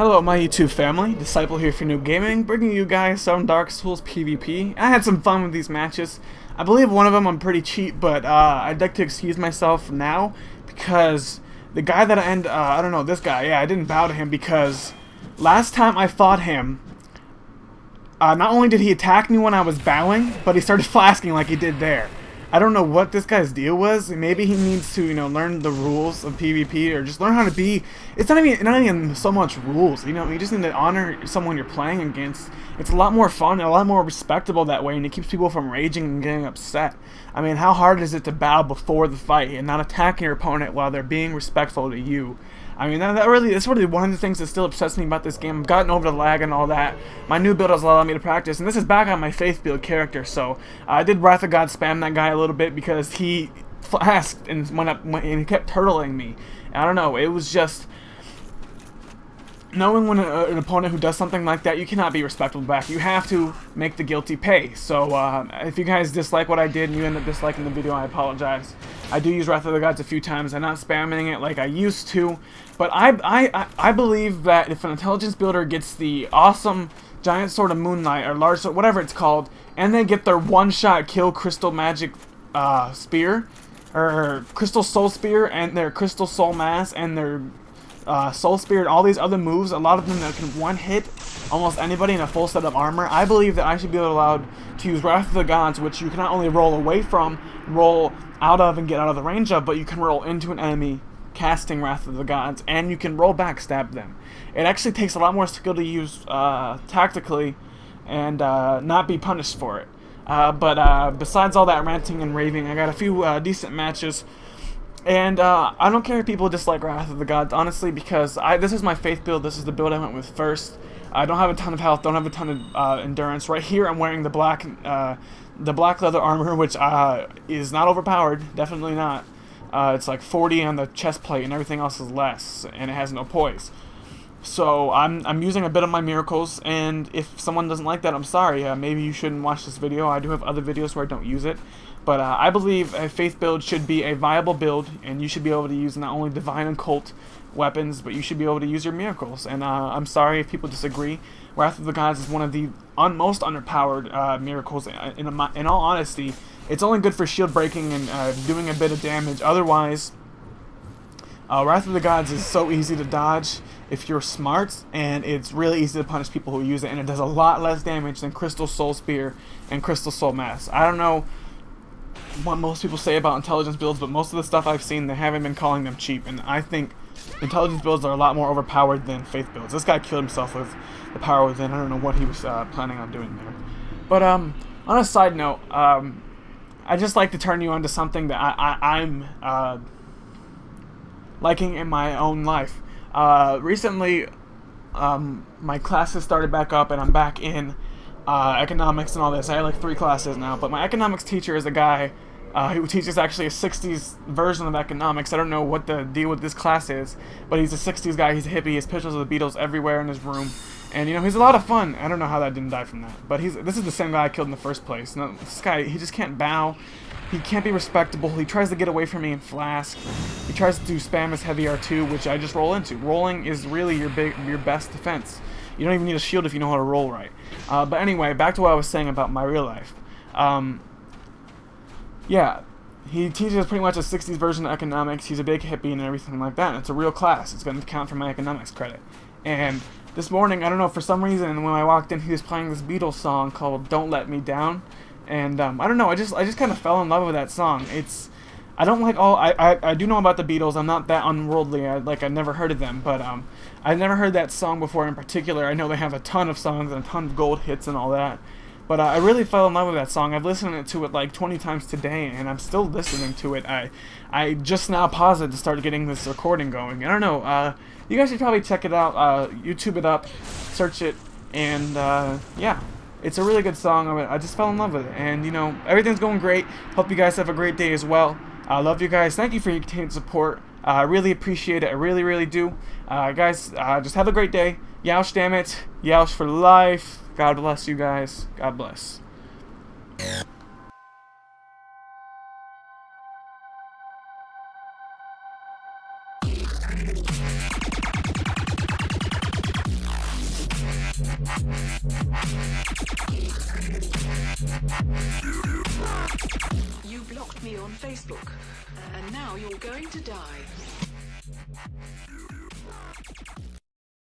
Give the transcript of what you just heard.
Hello my YouTube family, Disciple here for New Gaming, bringing you guys some Dark Souls PvP. I had some fun with these matches. I believe one of them I'm pretty cheap, but I'd like to excuse myself now because the guy that I don't know, this guy, yeah, I didn't bow to him because last time I fought him, not only did he attack me when I was bowing, but he started flasking like he did there. I don't know what this guy's deal was. Maybe he needs to, learn the rules of PvP or just learn how to be. It's not even so much rules. You just need to honor someone you're playing against. It's a lot more fun and a lot more respectable that way, and it keeps people from raging and getting upset. I mean, how hard is it to bow before the fight and not attacking your opponent while they're being respectful to you? I mean, that's really one of the things that still upsets me about this game. I've gotten over the lag and all that. My new build has allowed me to practice, and this is back on my Faith build character, so I did Wrath of God spam that guy a little bit because he flasked and went up and he kept turtling me. I don't know, it was just knowing when an opponent who does something like that, you cannot be respectful back. You have to make the guilty pay. So if you guys dislike what I did and you end up disliking the video, I apologize. I do use Wrath of the Gods a few times. I'm not spamming it like I used to. But I believe that if an intelligence builder gets the awesome giant sword of moonlight or large sword, whatever it's called, and they get their one-shot kill crystal magic spear or crystal soul spear and their crystal soul mass and their soul spear and all these other moves, a lot of them that can one-hit almost anybody in a full set of armor, I believe that I should be allowed to use Wrath of the Gods, which you can not only roll away from, roll out of and get out of the range of, but you can roll into an enemy casting Wrath of the Gods, and you can roll back stab them. It actually takes a lot more skill to use tactically and not be punished for it. But besides all that ranting and raving, I got a few decent matches. And I don't care if people dislike Wrath of the Gods, honestly, because this is my Faith build. This is the build I went with first. I don't have a ton of health, don't have a ton of endurance. Right here, I'm wearing the black leather armor, which is not overpowered, definitely not. It's like 40 on the chest plate, and everything else is less, and it has no poise. So I'm using a bit of my miracles, and if someone doesn't like that, I'm sorry. Maybe you shouldn't watch this video. I do have other videos where I don't use it. But I believe a Faith build should be a viable build, and you should be able to use not only divine and cult weapons, but you should be able to use your miracles. And I'm sorry if people disagree. Wrath of the Gods is one of the most underpowered miracles. In all honesty, it's only good for shield breaking and doing a bit of damage. Otherwise, Wrath of the Gods is so easy to dodge if you're smart, and it's really easy to punish people who use it, and it does a lot less damage than Crystal Soul Spear and Crystal Soul Mass. I don't know what most people say about intelligence builds, but most of the stuff I've seen, they haven't been calling them cheap, and I think intelligence builds are a lot more overpowered than Faith builds. This guy killed himself with the power within. I don't know what he was planning on doing there. But on a side note, I just like to turn you on to something that I'm liking in my own life. Recently, my classes started back up, and I'm back in economics and all this. I have like 3 classes now, but my economics teacher is a guy who teaches actually a 60s version of economics. I don't know what the deal with this class is, but he's a 60s guy. He's a hippie. He has pictures of the Beatles everywhere in his room, and he's a lot of fun. I don't know how that didn't die from that, but this is the same guy I killed in the first place. No, this guy, he just can't bow. He can't be respectable. He tries to get away from me and flask. He tries to spam his heavy R2, which I just roll into. Rolling is really your best defense. You don't even need a shield if you know how to roll right. But anyway, back to what I was saying about my real life. Yeah, he teaches pretty much a 60s version of economics. He's a big hippie and everything like that. And it's a real class. It's going to count for my economics credit. And this morning, I don't know, for some reason, when I walked in, he was playing this Beatles song called "Don't Let Me Down." And I don't know, I just kind of fell in love with that song. I don't like I do know about the Beatles. I'm not that unworldly. I've never heard of them, but I've never heard that song before in particular. I know they have a ton of songs and a ton of gold hits and all that. But I really fell in love with that song. I've listened to it like 20 times today, and I'm still listening to it. I just now paused it to start getting this recording going. I don't know. You guys should probably check it out. YouTube it up, search it, and yeah. It's a really good song. I just fell in love with it. And, everything's going great. Hope you guys have a great day as well. I love you guys. Thank you for your continued support. I really appreciate it. I really, really do. Guys, just have a great day. Youch, damn it. Youch for life. God bless you guys. God bless. You blocked me on Facebook, and now you're going to die.